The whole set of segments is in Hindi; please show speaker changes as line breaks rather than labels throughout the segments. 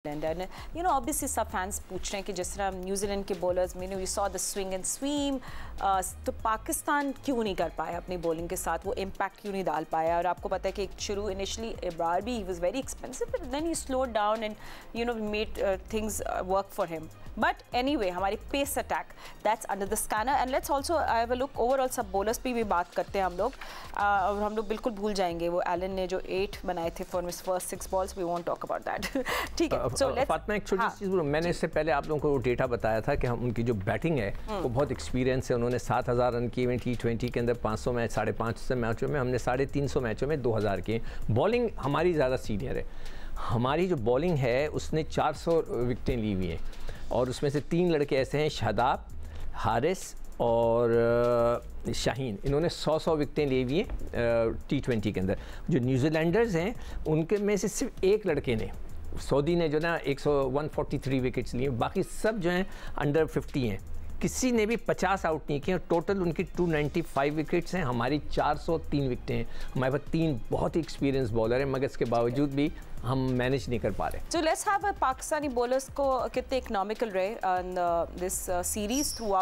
And obviously सब फैंस पूछ रहे हैं कि जिस तरह न्यूजीलैंड के बॉलर्स में we saw the swing and seam, तो पाकिस्तान क्यों नहीं कर पाया अपनी बॉलिंग के साथ, वो इम्पैक्ट क्यों नहीं डाल पाया। और आपको पता है कि शुरू इनिशियली इब्रार भी he was very expensive, but then he slowed down and made things work for him. But anyway हमारी pace attack that's under the scanner. And let's also have a look overall सब बॉलर्स पे भी बात करते हैं हम लोग, और हम लोग बिल्कुल भूल जाएंगे वो एलन ने जो 8 बनाए थे for his first 6 balls, we won't talk about that. ठीक है, सो लेट्स
फातिमा एक छोटी चीज़ बोलूं, मैंने इससे पहले आप लोगों को डेटा बताया था कि हम उनकी जो बैटिंग है वो बहुत एक्सपीरियंस है। उन्होंने 7000 रन किए हुए T20 के अंदर, 500 मैच 550 मैचों में, हमने 350 मैचों में 2000 किए। बॉलिंग हमारी ज़्यादा सीनियर है, हमारी जो बॉलिंग है उसने 400 विकटें ली हुई हैं, और उसमें से 3 लड़के ऐसे हैं, शादाब, हारिस और शाहीन, इन्होंने 100 विकटें ली हुई हैं T20 के अंदर। जो न्यूजीलैंडर्स हैं उनके में से सिर्फ एक लड़के ने, सऊदी ने जो ना 143 विकेट्स लिए, बाकी सब जो हैं अंडर 50 हैं, किसी ने भी 50 आउट नहीं किए। टोटल उनकी 295 विकेट्स हैं, हमारी 403 विकेटें हैं। हमारे पास 3 बहुत ही एक्सपीरियंस बॉलर हैं, मगर इसके बावजूद भी हम मैनेज नहीं कर पा रहे।
So let's have Pakistani bowlers को कितने इकोनॉमिकल रहे this series through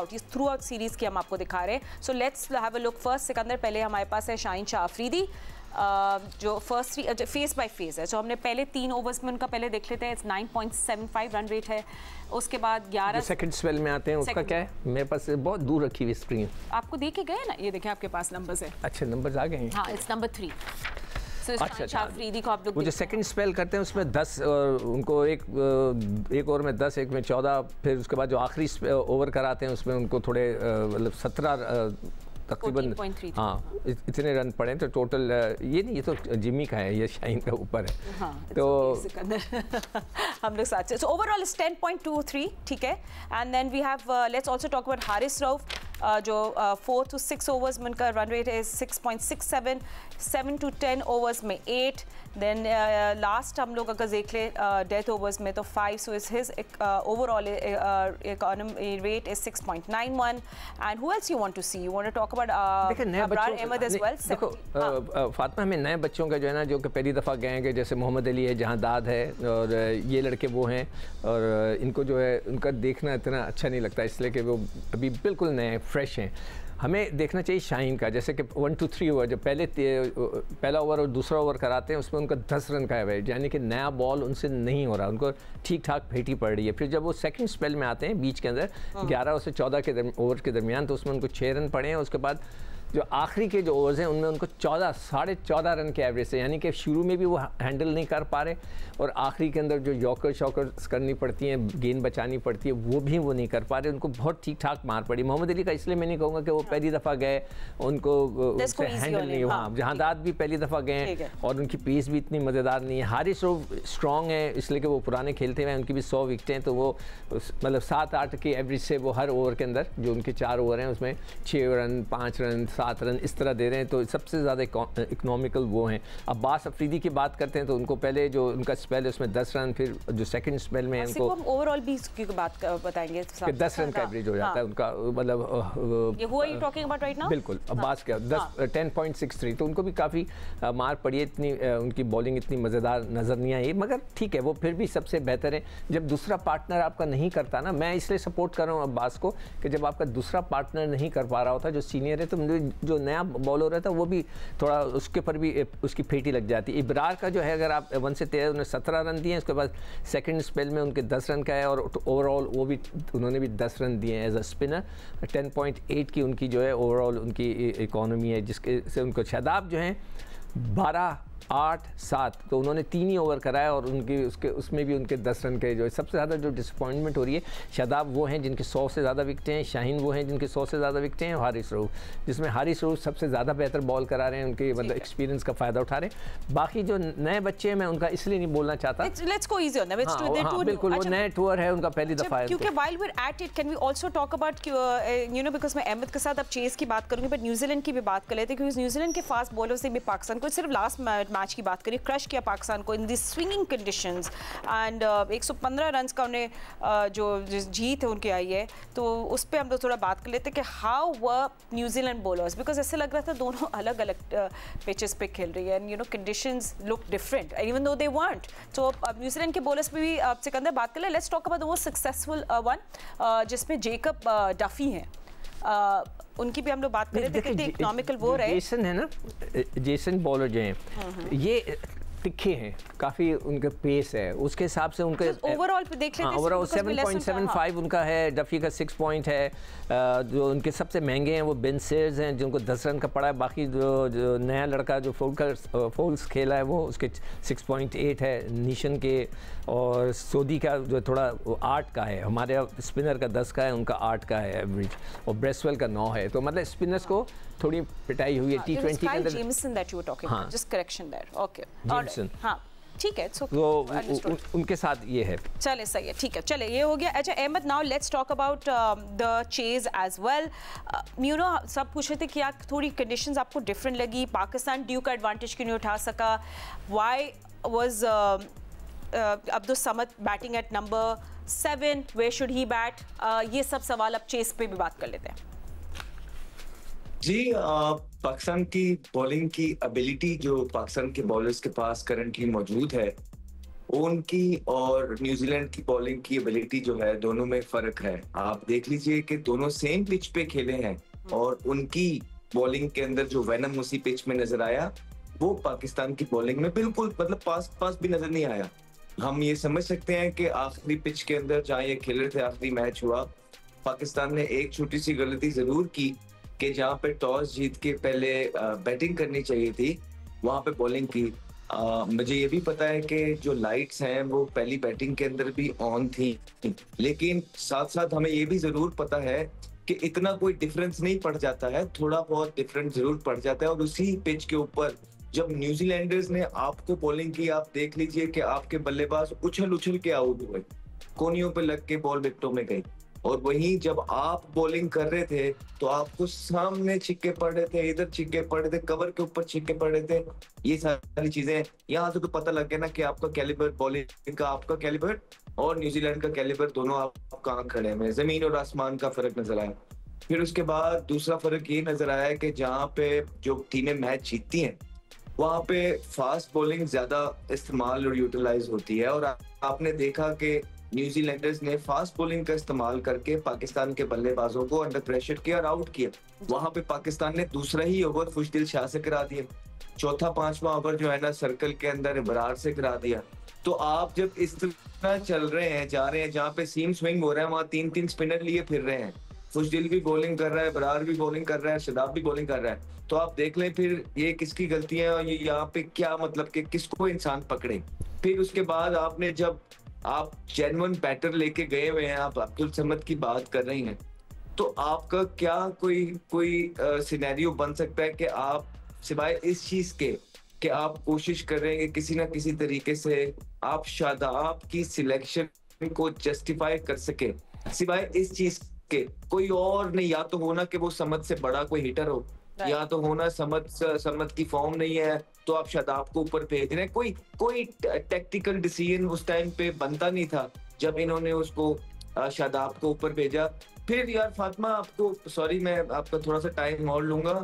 out series की हम आपको दिखा रहे हैं। So let's have a look first. Sikandar, पहले हमारे पास है शाहीन शाह अफरीदी, जो फर्स्ट फेस बाय फेस है। जो हमने पहले 3 ओवर्स में उनका पहले देख लेते हैं, 9.75 रन रेट है। उसके बाद 11
सेकंड स्पेल में आते हैं, उसका क्या है, मेरे पास बहुत दूर रखी हुई स्क्रीन
आपको देखे गए ना, ये देखें आपके पास नंबर्स है।
अच्छे नंबर्स आ गए हैं।
हाँ, इट्स नंबर 3। अच्छा, अफरीदी को आप लोग
वो जो सेकंड स्पेल करते हैं उसमें 10 और उनको एक ओवर में 10, एक में 14, फिर उसके बाद जो आखिरी ओवर कराते हैं उसमें उनको थोड़े मतलब 17 तकरीबन, हाँ इतने रन पड़े। तो टोटल ये नहीं, ये तो जिमी का है, ये शाहीन का ऊपर है।
हाँ,
तो
हम लोग साथ से। सो ओवरऑल इज 10.23, ठीक है। And then we have let's also talk about Haris Rauf, जो 4 to 6 ओवर्स में उनका रन रेट है 6.67, 7 to 10 ओवर्स में 8। देन लास्ट हम लोग अगर देख ले डेथ ओवर्स में तो 5, so is his overall economy rate is 6.91। And who else you want to see, you want to talk about Abrar Ahmed as well.
देखो फातिमा, हमें नए बच्चों का जो है ना, जो कि पहली दफ़ा गए हैं, कि जैसे मोहम्मद अली है, जहांदाद है, और ये लड़के वो हैं, और इनको जो है उनका देखना इतना अच्छा नहीं लगता, इसलिए कि वो अभी बिल्कुल नए फ्रेश हैं। हमें देखना चाहिए शाहीन का, जैसे कि 1 to 3 ओवर, जो पहला ओवर और दूसरा ओवर कराते हैं उसमें उनका 10 रन का एवरेज, यानी कि नया बॉल उनसे नहीं हो रहा, उनको ठीक ठाक फेंटी पड़ रही है। फिर जब वो सेकंड स्पेल में आते हैं बीच के अंदर 11 से 14 के ओवर के दरमियान, तो उसमें उनको 6 रन पड़े हैं। उसके बाद जो आखिरी के जो ओवर्स हैं उनमें उनको 14.5 रन के एवरेज से, यानी कि शुरू में भी वो हैंडल नहीं कर पा रहे, और आखिरी के अंदर जो यॉर्कर शॉकर्स करनी पड़ती हैं, गेंद बचानी पड़ती है, वो भी वो नहीं कर पा रहे। उनको बहुत ठीक ठाक मार पड़ी। मोहम्मद अली का इसलिए मैं नहीं कहूँगा कि वो पहली दफ़ा गए, उनको हैंडल नहीं हुआ। जहांदाद भी पहली दफ़ा गए और उनकी पेस भी इतनी मज़ेदार नहीं है। हारिस रऊफ स्ट्रॉन्ग है, इसलिए कि वो पुराने खेलते हुए हैं, उनकी भी 100 विकटें हैं, तो वो मतलब 7-8 के एवरेज से वो हर ओवर के अंदर, जो उनके 4 ओवर हैं उसमें 6 रन, 5 रन, 7 रन इस तरह दे रहे हैं, तो सबसे ज़्यादा इकोनॉमिकल वो हैं। अब्बास अफरीदी की बात करते हैं तो उनको पहले जो उनका स्पेल है उसमें 10 रन, फिर जो सेकंड स्पेल में उनको
ओवरऑल भी की बात बताएंगे,
10 रन का एवरेज हो जाता है उनका, मतलब
ये हुआ you talking about right now.
बिल्कुल, अब्बास का 10.63, तो उनको भी काफ़ी मार पड़ी है। इतनी उनकी बॉलिंग इतनी मज़ेदार नज़र नहीं आई, मगर ठीक है, वो फिर भी सबसे बेहतर है। जब दूसरा पार्टनर आपका नहीं करता ना, मैं इसलिए सपोर्ट कर रहा हूँ अब्बास को, कि जब आपका दूसरा पार्टनर नहीं कर पा रहा होता, जो सीनियर है, तो जो नया बॉलर रहता है वो भी थोड़ा उसके पर भी उसकी फेटी लग जाती है। इब्रार का जो है, अगर आप 1 से 13 उन्होंने 17 रन दिए हैं, उसके बाद सेकंड स्पेल में उनके 10 रन का है, और ओवरऑल वो भी उन्होंने भी 10 रन दिए हैं एज अ स्पिनर। 10.8 की उनकी जो है ओवरऑल उनकी इकोनॉमी है, जिसके से उनको शादाब जो हैं 12, 8, 7, तो उन्होंने 3 ही ओवर कराया, और उनकी उसमें भी उनके 10 रन के जो सबसे ज़्यादा जो डिसअपॉइंटमेंट हो रही है, शादाब वो हैं जिनके 100 से ज़्यादा विकटें हैं, शाहीन वो हैं जिनके 100 से ज़्यादा विकटें हैं, और हारिस रऊफ, जिसमें हारिस रऊफ सबसे ज़्यादा बेहतर बॉल करा रहे हैं, उनके मतलब एक्सपीरियंस का फ़ायदा उठा रहे हैं। बाकी जो नए बच्चे हैं, मैं उनका इसलिए नहीं बोलना चाहता, बिल्कुल वो नए टूर है, उनका पहली दफ़ा है।
क्योंकि while we are at it, can we also talk about because मैं अहमद के साथ अब चेस की बात करूँगी, बट न्यूजीलैंड की भी बात कर लेते हैं, क्योंकि न्यूजीलैंड के फास्ट बॉलर से भी पाकिस्तान को सिर्फ लास्ट मैच की बात करें, क्रश किया पाकिस्तान को इन दी स्विंगिंग कंडीशंस एंड 115 रन का उन्हें जो जीत है उनकी आई है, तो उस पर हम लोग थोड़ा बात कर लेते हैं कि how were New Zealand bowlers, because ऐसे लग रहा था दोनों अलग अलग पिचेस पे खेल रही है and you know conditions look different even though they want. तो अब न्यूजीलैंड के बॉलर्स पे भी सिकंदर बात कर ले, let's talk about the most successful one जिसमें जेकब डफी हैं, उनकी भी हम लोग बात कर रहे थे। कितने इकोनॉमिकल वो रहे,
जेसन है ना, जेसन बॉलर जो हैं ये तिखे हैं काफ़ी, उनका पेस है उसके हिसाब से उनके
ओवरऑल पे देख लेते हैं।
ओवरऑल 7.75 उनका है, डफी का 6 पॉइंट है। जो उनके सबसे महंगे हैं वो बेन सेयर्स हैं जिनको 10 रन का पड़ा है। बाकी जो नया लड़का जो फोल्स खेला है वो उसके 6.8 है नीशन के, और सोदी का जो थोड़ा 8 का है, हमारे स्पिनर का 10 का है, उनका 8 का है एवरेज, और ब्रेसवेल का 9 है। तो मतलब स्पिनर्स को थोड़ी पिटाई हुई है T20 के अंदर।
Jamieson that you were talking about, just correction there, okay Jamieson, हां ठीक है,
तो उनके साथ ये है।
चले सही है, ठीक है, चले ये हो गया। अच्छा Ahmed, now let's talk about the chase as well. You know सब पूछ रहे थे कि यार थोड़ी कंडीशंस आपको डिफरेंट लगी, पाकिस्तान ड्यू का एडवांटेज क्यों नहीं उठा सका, why was Abdul Samad batting at number 7, where should he bat, ये सब सवाल अब चेज पे भी बात कर लेते हैं।
जी पाकिस्तान की बॉलिंग की एबिलिटी जो पाकिस्तान के बॉलर्स के पास करंटली मौजूद है, उनकी और न्यूजीलैंड की बॉलिंग की एबिलिटी जो है दोनों में फर्क है। आप देख लीजिए कि दोनों सेम पिच पे खेले हैं और उनकी बॉलिंग के अंदर जो वेनम उसी पिच में नजर आया वो पाकिस्तान की बॉलिंग में बिल्कुल मतलब पास भी नजर नहीं आया। हम ये समझ सकते हैं कि आखिरी पिच के अंदर जहाँ ये खेल रहे थे, आखिरी मैच हुआ, पाकिस्तान ने एक छोटी सी गलती जरूर की कि जहाँ पे टॉस जीत के पहले बैटिंग करनी चाहिए थी वहां पे बॉलिंग की। मुझे ये भी पता है कि जो लाइट्स हैं वो पहली बैटिंग के अंदर भी ऑन थी, लेकिन साथ साथ हमें ये भी जरूर पता है कि इतना कोई डिफरेंस नहीं पड़ जाता है, थोड़ा बहुत डिफरेंस जरूर पड़ जाता है। और उसी पिच के ऊपर जब न्यूजीलैंडर्स ने आपको बॉलिंग की, आप देख लीजिए कि आपके बल्लेबाज उछल के आउट हुए, कोनियों पे लग के बॉल विकेटों में गई, और वहीं जब आप बॉलिंग कर रहे थे तो आपको सामने छिक्के पड़ रहे थे, इधर छिक्के पड़ रहे थे, कवर के ऊपर छिक्के पड़ रहे थे। ये सारी चीजें यहाँ से तो पता लग गया ना कि आपका कैलिबर, बॉलिंग का आपका कैलिबर और न्यूजीलैंड का कैलिबर दोनों आप कहाँ खड़े हैं, जमीन और आसमान का फर्क नजर आया। फिर उसके बाद दूसरा फर्क ये नजर आया कि जहाँ पे जो टीमें मैच जीतती हैं वहां पे फास्ट बॉलिंग ज्यादा इस्तेमाल और यूटिलाइज होती है, और आपने देखा कि न्यूजीलैंडर्स ने फास्ट बॉलिंग का इस्तेमाल करके पाकिस्तान के बल्लेबाजों को अंडर प्रेशर किया और आउट किया। वहां पे पाकिस्तान ने दूसरा ही ओवर खुशदिल शाह से करा दिया, चौथा पांचवा ओवर जो है ना सर्कल के अंदर बरार से करा दिया। तो आप जब इस तरह चल रहे हैं, जा रहे हैं, जहाँ पे सीम स्विंग हो रहा है वहां 3-3 स्पिनर लिए फिर रहे हैं, खुशदिल भी बॉलिंग कर रहा है, बरार भी बॉलिंग कर रहा है, शदाब भी बॉलिंग कर रहा है, तो आप देख लें फिर ये किसकी गलती है और ये यहाँ पे क्या मतलब कि किसको इंसान पकड़े। फिर उसके बाद आपने जब आप जेन्युइन बैटर लेके गए हुए हैं, आप अब्दुल समद की बात कर रही हैं, तो आपका क्या कोई सिनेरियो बन सकता है कि आप सिवाय इस चीज के कि आप कोशिश कर रहे हैं कि किसी ना किसी तरीके से आप शादाब की सिलेक्शन को जस्टिफाई कर सके, सिवाय इस चीज के कोई और नहीं, या तो होना कि वो समद से बड़ा कोई हिटर हो, या तो होना समद की फॉर्म नहीं है तो आप शादाब को ऊपर भेज रहे हैं। कोई टेक्टिकल डिसीजन उस टाइम पे बनता नहीं था जब इन्होंने उसको शादाब को ऊपर भेजा। फिर यार फातिमा, आपको सॉरी मैं आपका थोड़ा सा टाइम और लूंगा।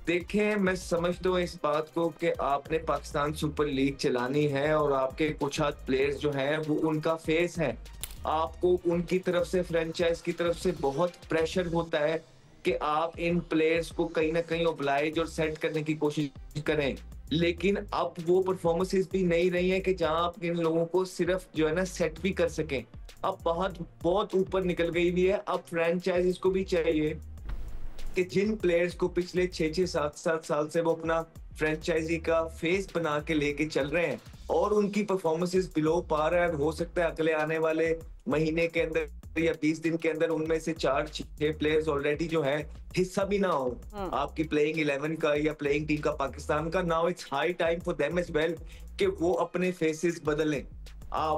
देखें, मैं समझता हूँ इस बात को कि आपने पाकिस्तान सुपर लीग चलानी है और आपके कुछ हाथ प्लेयर्स जो हैं वो उनका फेस है, आपको उनकी तरफ से, फ्रेंचाइज की तरफ से बहुत प्रेशर होता है कि आप इन प्लेयर्स को कहीं ना कहीं ओब्लाइज और सेट करने की कोशिश करें, लेकिन अब वो परफॉर्मेंसेस भी नहीं रही है कि जहां आप इन लोगों को सिर्फ जो है ना सेट भी कर सकें। अब बहुत ऊपर निकल गई भी है। अब फ्रेंचाइजीज को भी चाहिए कि जिन प्लेयर्स को पिछले 6-6, 7-7 साल से वो अपना फ्रेंचाइजी का फेस बना के लेके चल रहे हैं और उनकी परफॉर्मेंसेस बिलो पार है, हो सकता है अगले आने वाले महीने के अंदर या 20 दिन के अंदर उनमें से 4-6 प्लेयर्स ऑलरेडी जो है हिस्सा भी ना हो आपकी प्लेइंग 11 का या प्लेइंग टीम का पाकिस्तान का। Now it's high time for them as well कि वो अपने फेसेस बदलें,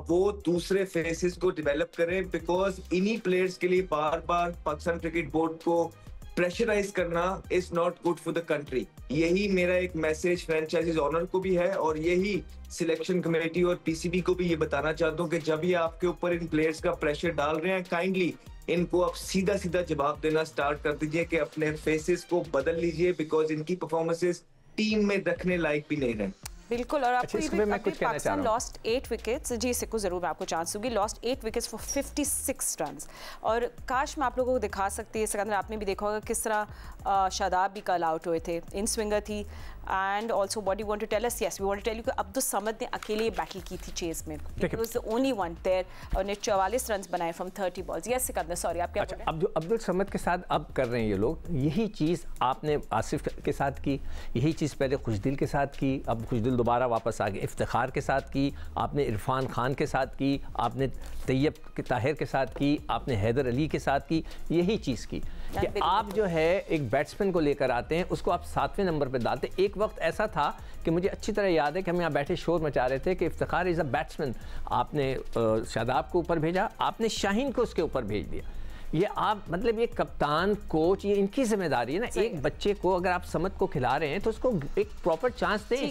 वो दूसरे फेसेस को डेवलप करें, बिकॉज इन्हीं प्लेयर्स के लिए बार बार पाकिस्तान क्रिकेट बोर्ड को प्रेशराइज करना is not good for the country. यही मेरा एक मैसेज फ्रेंचाइजीज ऑनर को भी है और यही सिलेक्शन कमेटी और पीसीबी को भी ये बताना चाहता हूँ कि जब ये आपके ऊपर इन प्लेयर्स का प्रेशर डाल रहे हैं, काइंडली इनको आप सीधा सीधा जवाब देना स्टार्ट कर दीजिए कि अपने फेसेस को बदल लीजिए, बिकॉज इनकी परफॉर्मेंसेस टीम में रखने लायक भी नहीं रहे।
बिल्कुल। और आपको
इसमें मैं कुछ कहना चाह रहा हूं।
लॉस्ट 8 विकेट्स, जी सिक्कू जरूर मैं आपको चांस दूंगी, लॉस्ट 8 विकेट्स फॉर 56 रन्स। और काश मैं आप लोगों को दिखा सकती है, सिकंदर आपने भी देखा होगा किस तरह शादाब भी कल आउट हुए थे, इन स्विंगर थी। And also what you want to tell us? Yes, we want to tell you कि अब्दुल समद ने अकेले बैटल की थी चेस में, he was the only one there, और ने 44 रन्स बनाए from 30 balls. Yes Sikandar, sorry आप क्या बोल रहे हैं?
अब अब्दुल समद के साथ अब कर रहे हैं ये लोग, यही चीज़ आपने आसिफ के साथ की, यही चीज़ पहले खुशदिल के साथ की, अब खुशदिल दोबारा वापस आ गए, इफ्तिखार के साथ की, आपने इरफान खान के साथ की, आपने तैयब ताहिर के साथ की, आपने हैदर अली के साथ की, यही चीज़ की कि आप जो है एक बैट्समैन को लेकर आते हैं, उसको आप 7वें नंबर पर डालते हैं। एक वक्त ऐसा था कि मुझे अच्छी तरह याद है कि हम यहाँ बैठे शोर मचा रहे थे कि इफ्तिखार इज़ अ बैट्समैन, आपने शादाब को ऊपर भेजा, आपने शाहीन को उसके ऊपर भेज दिया। ये आप मतलब ये कप्तान कोच ये इनकी जिम्मेदारी है ना, एक बच्चे को अगर आप समद को खिला रहे हैं तो उसको एक प्रॉपर चांस दें।